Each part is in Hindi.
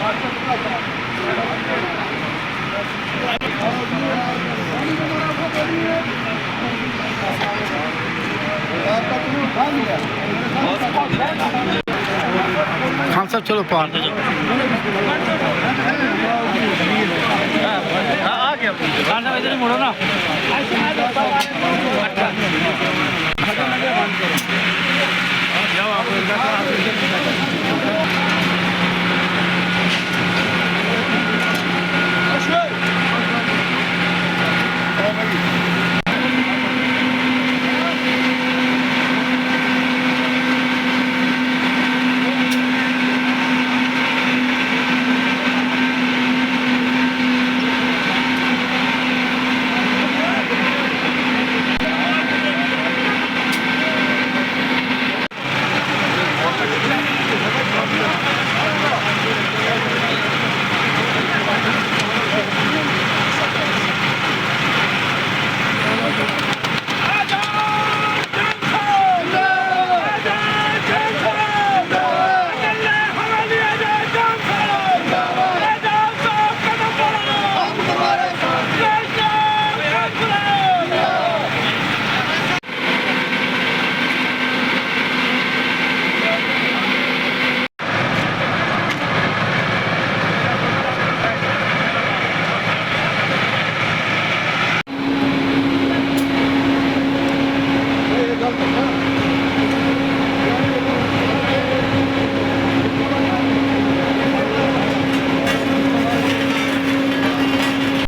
खान साहब चलो पार आ गया खान साहब इधर मुड़ो ना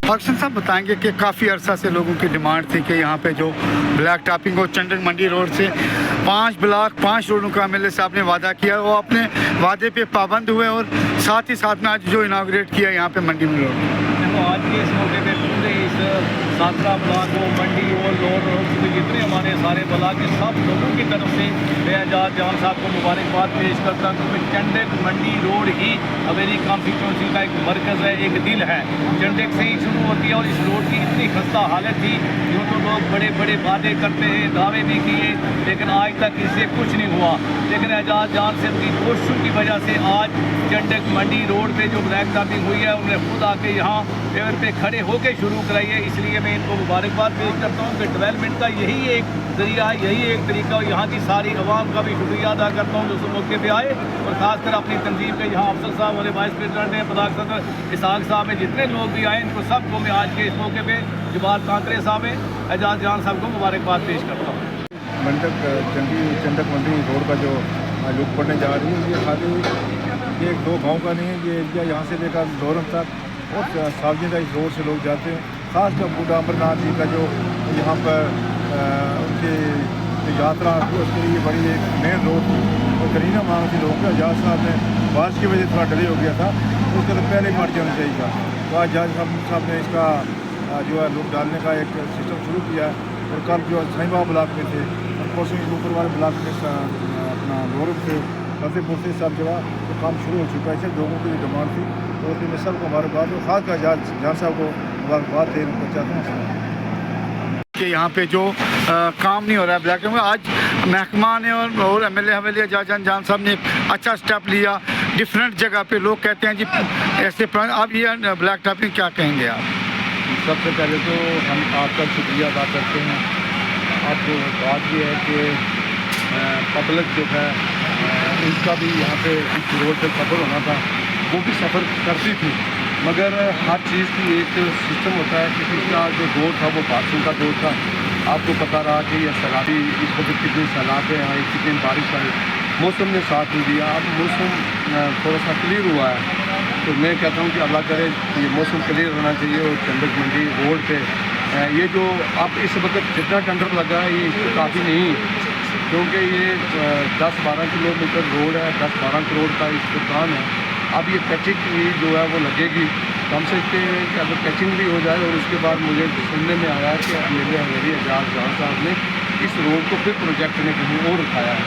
पाकिस्तान साहब बताएंगे कि काफ़ी अरसा से लोगों की डिमांड थी कि यहाँ पे जो ब्लैक टॉपिंग और चंडक मंडी रोड से 5 ब्लॉक 5 रोडों का एमएलए साहब ने वादा किया, वो अपने वादे पे पाबंद हुए और साथ ही साथ में आज जो इनाग्रेट किया यहाँ पे मंडी में रोड। देखो आज के इस मौके पे पूरे इस 17 ब्लॉक हो मंडी और लोड जितने हमारे सारे ब्लॉक के सब लोगों की तरफ से मैं एजाज जान साहब को मुबारकबाद पेश करता हूँ क्योंकि चंडक मंडी रोड ही मेरी कॉन्स्टिट्यूंसी का एक मरकज़ है, एक दिल है। चंडक से ही शुरू होती है और इस रोड की इतनी खस्ता हालत थी, यूँ तो लोग बड़े बड़े वादे करते हैं, दावे भी किए, लेकिन आज तक इससे कुछ नहीं हुआ। लेकिन एजाज जान साहब की कोशिशों की वजह से आज चंडक मंडी रोड पे जो ब्लैक टॉपिंग हुई है उन्हें खुद आके यहाँ पेवर पे खड़े होकर शुरू कराई है, इसलिए मैं इनको मुबारकबाद पेश करता हूँ कि डेवलपमेंट का यही एक जरिया है, यही एक तरीका। और यहाँ की सारी आवाम का भी शुक्रिया अदा करता हूँ जो उस मौके पे आए और ख़ासकर अपनी तंजीम के यहाँ अफसर साहब और वाइस प्रेसिडेंट हैं, ब्लॉक सदर इसहाक साहब हैं, जितने लोग भी आए इनको सबको मैं आज के इस मौके पर जवाहर कांकरे साहब हैं, एजाज जान साहब को मुबारकबाद पेश करता हूँ। चंडक मंडी रोड का जो लुक पड़ने जा रही है, ये खाली ये 2 गाँव का नहीं है, ये एरिया यहाँ से लेकर लोरम तक और सार्वजनिक रोड से लोग जाते हैं। खासकर बूढ़ा अमरनाथ जी का जो यहाँ पर उनकी यात्रा थी उसके लिए बड़ी एक मेन रोड थी और करीना मांग थी लोगों का। एजाज साहब ने बारिश की वजह से थोड़ा डिले हो गया था, उसके तो पहले मर जाना चाहिए था। तो आज एजाज साहब ने इसका जो है लुक डालने का एक सिस्टम शुरू किया और कल जो साहिबा ब्लॉक में थे, परसों ऊपर वाले ब्लॉक में अपना लोरम से फतेहपुर से सब जगह तो काम शुरू हो चुका है। इससे लोगों की डिमांड थी तो उसके मैं सबको मुबारकबाद और खास कर जान साहब को मुबारकबाद देना चाहता हूँ कि यहाँ पे जो काम नहीं हो रहा है ब्लैक टॉपिंग, आज महकमा ने और एमएलए हवेली एजाज जान साहब ने एक अच्छा स्टेप लिया डिफरेंट जगह पे। लोग कहते हैं जी ऐसे अब ये ब्लैक टॉपिंग क्या कहेंगे आप? सबसे पहले तो हम आपका शुक्रिया अदा करते हैं। आपको बात ये है कि पब्लिक जो है इनका भी यहाँ पे इस रोड पे सफ़र होना था, वो भी सफ़र करती थी, मगर हर चीज़ की एक सिस्टम होता है। किसी का जो दौर था वो बारिशों का दौर था, आपको पता रहा कि यह सैलाबी इस वक्त कितनी सैलाबें आई, कितनी बारिश आई, मौसम ने साथ नहीं दिया। अब मौसम थोड़ा सा क्लियर हुआ है तो मैं कहता हूँ कि अल्लाह करे ये मौसम क्लियर होना चाहिए। और चंडक मंडी रोड पे ये जो अब इस वक्त जितना टेंडर लगा है ये काफ़ी नहीं, क्योंकि ये 10-12 किलोमीटर रोड है, 10-12 करोड़ का इसका काम है। अब ये पैचिंग जो है वो लगेगी, तो हम सोचते हैं कि अगर पैचिंग भी हो जाए। और उसके बाद मुझे सुनने में आया कि एमएलए हवेली एजाज जान साहब ने इस रोड को फिर प्रोजेक्ट ने कहीं और उठाया है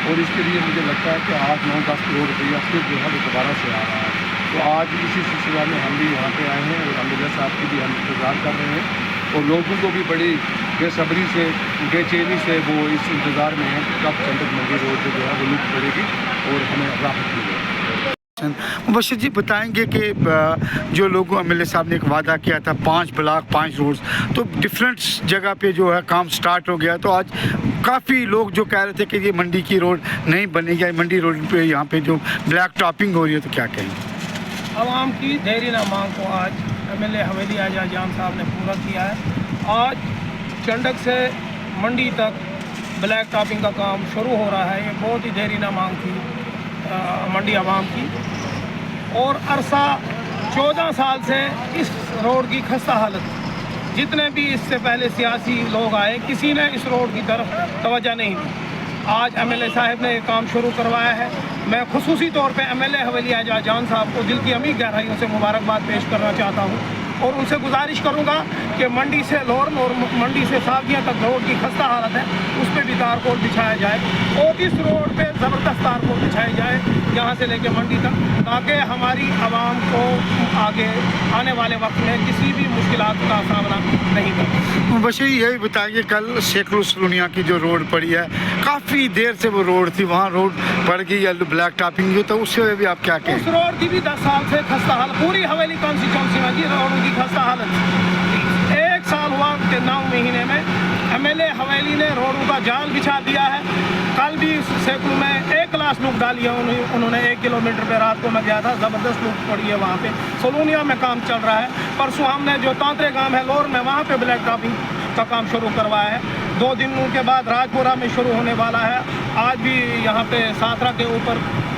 और इसके लिए मुझे लगता है कि 8-9-10 करोड़ रुपया फिर जो है वो दोबारा से आ रहा है। तो आज इसी सिलसिला में हम भी यहाँ पे आए हैं और एमएलए साहब की भी हम इंतज़ार कर रहे हैं और लोगों को भी बड़ी बेसब्री से बेचैनी से वो इस इंतज़ार में है कि कब चंडक मंडी रोड पर जो है वो लुक पड़ेगी और हमें राहत मिलेगी। मुबश्शिर जी बताएंगे कि जो लोगों एमएलए साहब ने एक वादा किया था 5 ब्लॉक 5 रोड्स, तो डिफरेंट जगह पे जो है काम स्टार्ट हो गया, तो आज काफ़ी लोग जो कह रहे थे कि ये मंडी की रोड नहीं बनेगी, मंडी रोड पे यहाँ पे जो ब्लैक टॉपिंग हो रही है, तो क्या कहेंगे? आवाम की देरीना मांग को आज एमएलए हवेली आजाद जान साहब ने पूरा किया है। आज चंडक से मंडी तक ब्लैक टॉपिंग का काम शुरू हो रहा है। ये बहुत ही देरीना मांग थी मंडी आवाम की, और अरसा 14 साल से इस रोड की खस्ता हालत थी। जितने भी इससे पहले सियासी लोग आए, किसी ने इस रोड की तरफ तवज्जो नहीं दी। आज एमएलए साहब ने ये काम शुरू करवाया है। मैं खुसूसी तौर पे एमएलए हवेली आजाद जान साहब को दिल की अमीर गहराइयों से मुबारकबाद पेश करना चाहता हूँ, और उनसे गुजारिश करूँगा कि मंडी से लोरन और मंडी से सावगियाँ तक रोड की खस्ता हालत है, उस पर भी तारकोल बिछाया जाए, और इस रोड पे ज़बरदस्त तारकोल बिछाई जाए यहाँ से लेके मंडी तक, ताकि हमारी आवाम को आगे आने वाले वक्त में किसी भी मुश्किलात का सामना नहीं कर। बस यही बताइए, कल शेखरुल सलूनिया की जो रोड पड़ी है, काफ़ी देर से वो रोड थी, वहाँ रोड पड़ गई या ब्लैक टॉपिंग हुई, तो उससे भी आप क्या कहें? उस रोड की भी 10 साल से खस्ता हालत, पूरी हवेली कॉन्स्टिट्यूंसी में जी रोड की खस्ता हालत। 1 साल हुआ कि 9 महीने में एमएलए हवेली ने रोडों का जाल बिछा दिया है। कल भी शेखरुल में 1 क्लास लूक डाली है उन्होंने। 1 किलोमीटर पे रात को मैं गया था, ज़बरदस्त लूक पड़ी है वहाँ पे। सलूनिया में काम चल रहा है। परसों हमने जो तांतरे गांव है लोर में, वहाँ पे ब्लैक टॉपिंग का काम शुरू करवाया है। 2 दिनों के बाद राजपुरा में शुरू होने वाला है। आज भी यहाँ पे साथरा के ऊपर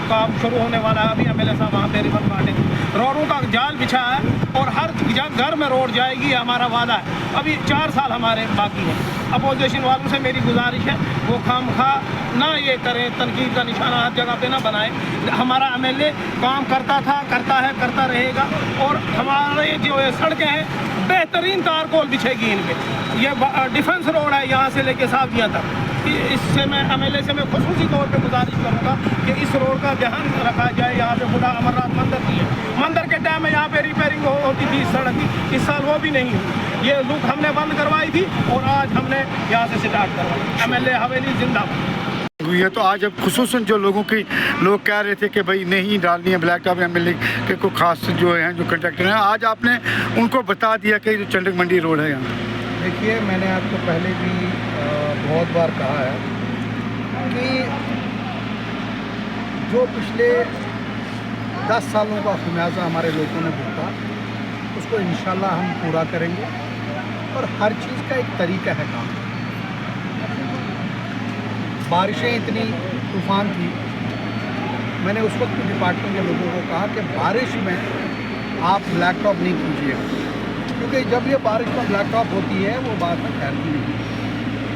काम शुरू होने वाला है। अभी एमएलए साहब वहाँ पे रिबन बांटेंगे। रोडों का जाल बिछा है और हर घर में रोड जाएगी, ये हमारा वादा है। अभी 4 साल हमारे बाकी हैं। अपोजिशन वालों से मेरी गुजारिश है, वो खामखा ना ये करें, तनकीद का निशाना हर जगह पे ना बनाएं। हमारा एमएलए काम करता था, करता है, करता रहेगा, और हमारे जो ये सड़कें हैं बेहतरीन तारकोल बिछेगी इन पे। ये डिफेंस रोड है यहाँ से लेके सावगियाँ तक। इससे मैं एमएलए से मैं खुसूसी तौर पे गुजारिश करूँगा कि इस रोड का ध्यान रखा जाए। यहाँ पे खुदा अमरनाथ मंदिर की है, मंदिर के टाइम में यहाँ पे रिपेयरिंग होती थी इस सड़क की, इस साल वो भी नहीं हुई। ये लूक हमने बंद करवाई थी और आज हमने यहाँ से स्टार्ट करवाई। एमएलए हवेली जिंदाबाद हुई है। तो आज अब खुसूसन जो लोग कह रहे थे कि भाई नहीं डालनी है ब्लैक टॉप, एमएलए के को खास जो हैं जो कंट्रैक्टर हैं, आज आपने उनको बता दिया कि जो चंडक मंडी रोड है यहाँ। देखिए, मैंने आपको पहले भी बहुत बार कहा है कि जो पिछले 10 सालों का खमियाजा हमारे लोगों ने भुगता, उसको इंशाल्लाह हम पूरा करेंगे। और हर चीज़ का एक तरीका है काम। बारिशें इतनी तूफ़ान थी, मैंने उस वक्त डिपार्टमेंट के लोगों को कहा कि बारिश में आप ब्लैक टॉप नहीं कीजिएगा, क्योंकि जब ये बारिश में ब्लैक टॉप होती है वो बाद में ठहरती नहीं।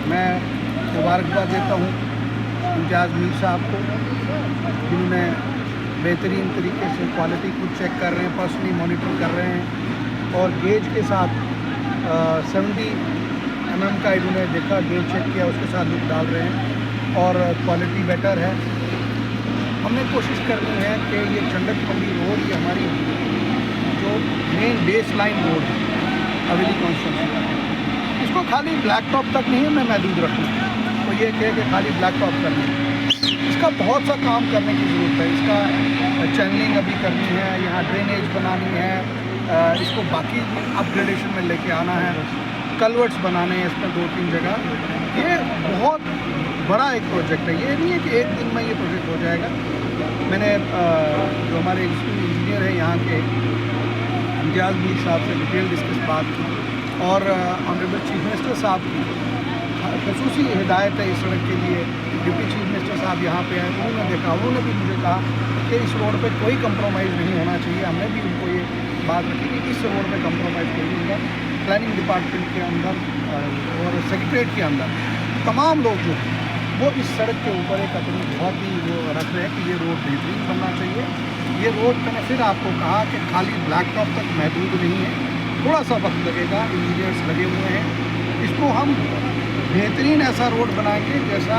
मैं मुबारकबाद देता हूँ इम्तियाज़ मीर साहब को, जिन्होंने बेहतरीन तरीके से क्वालिटी को चेक कर रहे हैं, पर्सनली मॉनिटर कर रहे हैं, और गेज के साथ 70 mm का इन्होंने देखा, गेज चेक किया, उसके साथ लुक डाल रहे हैं और क्वालिटी बेटर है। हमने कोशिश करनी है कि ये चंडक मंडी रोड, ये हमारी जो मेन बेस लाइन रोड है हवेली कॉन्स्टिट्यूंसी, इसको खाली ब्लैक टॉप तक नहीं मैं महदूद रखूँ। तो ये कहे कि खाली ब्लैक टॉप करना है, इसका बहुत सा काम करने की ज़रूरत है। इसका चैनलिंग अभी करनी है, यहाँ ड्रेनेज बनानी है, इसको बाकी अपग्रेडेशन में लेके आना है, कलवर्ट्स बनाने हैं इसमें 2-3 जगह। ये बहुत बड़ा एक प्रोजेक्ट है, ये नहीं है कि एक दिन में ये प्रोजेक्ट हो जाएगा। मैंने जो हमारे इंजीनियर हैं यहाँ के इम्तियाज़ मीर साहब से डिटेल डिस्कस बात की, और ऑनरेबल चीफ मिनिस्टर साहब की खसूसी हिदायत है इस सड़क के लिए। डिप्टी चीफ मिनिस्टर साहब यहाँ पे हैं, उन्होंने देखा, उन्होंने भी मुझे कहा कि इस रोड पे कोई कंप्रोमाइज़ नहीं होना चाहिए। हमने भी उनको ये बात रखी कि इस रोड पे कंप्रोमाइज़ नहीं होगा। प्लानिंग डिपार्टमेंट के अंदर और सेक्रेटरीट के अंदर तमाम लोग जो हैं वो इस सड़क के ऊपर एक अपनी बहुत ही वो रख रहे हैं कि ये रोड बेहतरीन बनना चाहिए। ये रोड मैंने फिर आपको कहा कि खाली ब्लैक टॉप तक महदूद नहीं है, थोड़ा सा वक्त लगेगा, इंजीनियर्स लगे हुए हैं। इसको हम बेहतरीन ऐसा रोड बनाएंगे जैसा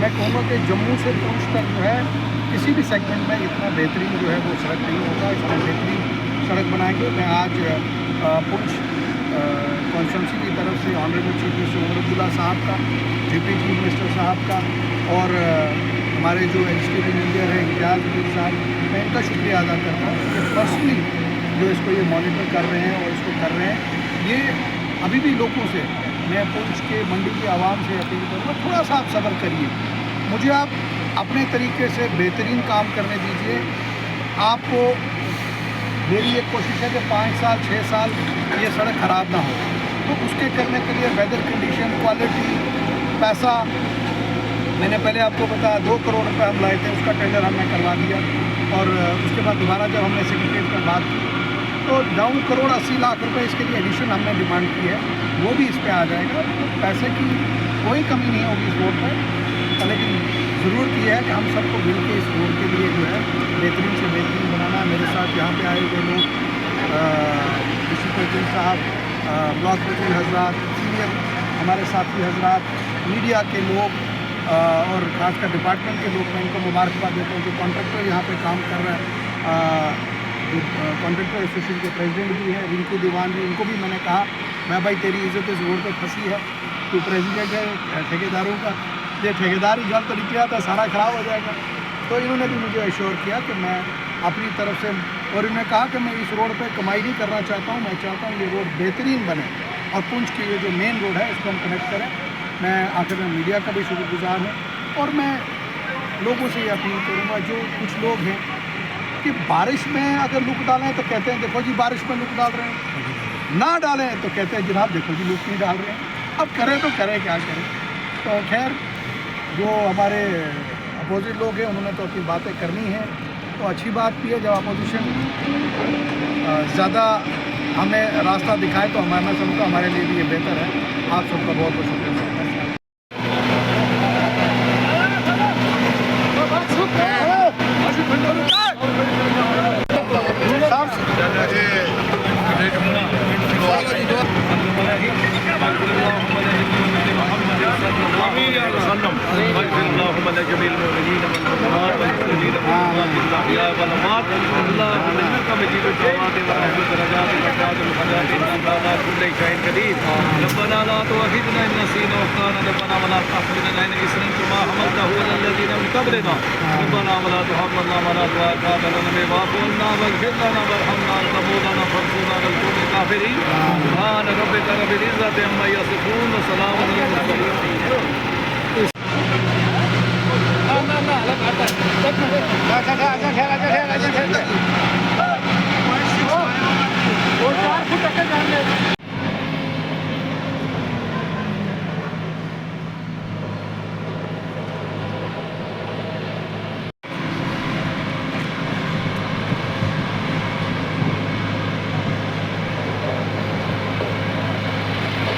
मैं कहूँगा कि जम्मू से पुंछ तक जो है किसी भी सेगमेंट में इतना बेहतरीन जो है वो सड़क नहीं होगा। इसमें बेहतरीन सड़क बनाएंगे। मैं आज पुंछ कॉन्स्टिट्यूंसी की तरफ से honourable chief minister Omar Abdullah साहब का, डिप्टी चीफ मिनिस्टर साहब का, और हमारे जो एग्जीक्यूटिव इंजीनियर हैं इम्तियाज़ मीर साहब, मैं इनका शुक्रिया अदा करता हूँ कि पर्सनली जो इसको ये मॉनिटर कर रहे हैं और इसको कर रहे हैं। ये अभी भी लोगों से मैं पुंछ के मंडी की आवाम से अपील करूँगा, थोड़ा सा आप सब्र करिए, मुझे आप अपने तरीके से बेहतरीन काम करने दीजिए। आपको मेरी एक कोशिश है कि 5 साल 6 साल ये सड़क ख़राब ना हो, तो उसके करने के लिए वेदर कंडीशन, क्वालिटी, पैसा, मैंने पहले आपको बताया 2 करोड़ रुपए हम लाए थे, उसका टेंडर हमने करवा दिया। और उसके बाद दोबारा जब हमने सेक्रेटरीट में बात की तो 9 करोड़ 80 लाख रुपए इसके लिए एडिशन हमने डिमांड की है, वो भी इस पर आ जाएगा। पैसे की कोई कमी नहीं होगी इस रोड पर, लेकिन ज़रूरत यह है कि हम सबको मिल के इस रोड के लिए जो है बेहतरीन से बेहतरीन बनाना। मेरे साथ यहाँ पे आए हुए लोग डिस्ट्रिक्ट प्रेसिडेंट साहब, ब्लॉक प्रेसिडेंट हजरात, सीनियर हमारे साथी हजरात, मीडिया के लोग और खासकर डिपार्टमेंट के लोग, मैं इनको मुबारकबाद देता हूँ। जो कॉन्ट्रैक्टर यहाँ पे काम कर रहा है, जो कॉन्ट्रैक्टर एसोसिएशन के प्रेसिडेंट भी हैं रिंकू दीवान जी, इनको भी मैंने कहा मैं भाई तेरी इज़्ज़त इस रोड पर फंसी है, तू प्रेसिडेंट है ठेकेदारों का, ये ठेकेदारी जल तो निकला था सारा ख़राब हो जाएगा। तो इन्होंने भी मुझे एश्योर किया कि मैं अपनी तरफ से, और इन्होंने कहा कि मैं इस रोड पे कमाई नहीं करना चाहता हूँ, मैं चाहता हूँ ये रोड बेहतरीन बने और पुंछ की ये जो मेन रोड है इसको हम कनेक्ट करें। मैं आखिर में मीडिया का भी शुक्रगुजार हूँ और मैं लोगों से ये अपील करूँगा, जो कुछ लोग हैं कि बारिश में अगर लुक डालें तो कहते हैं देखो जी बारिश में लुक डाल रहे हैं, ना डालें तो कहते हैं जनाब देखो जी लुक नहीं डाल रहे हैं। अब करें तो करें क्या करें। तो खैर जो हमारे अपोजिट लोग हैं उन्होंने तो अपनी बातें करनी हैं, तो अच्छी बात भी है जब अपोजिशन ज़्यादा हमें रास्ता दिखाए तो मैं समझता हमारे लिए भी ये बेहतर है। आप सबका बहुत बहुत शुक्रिया। ना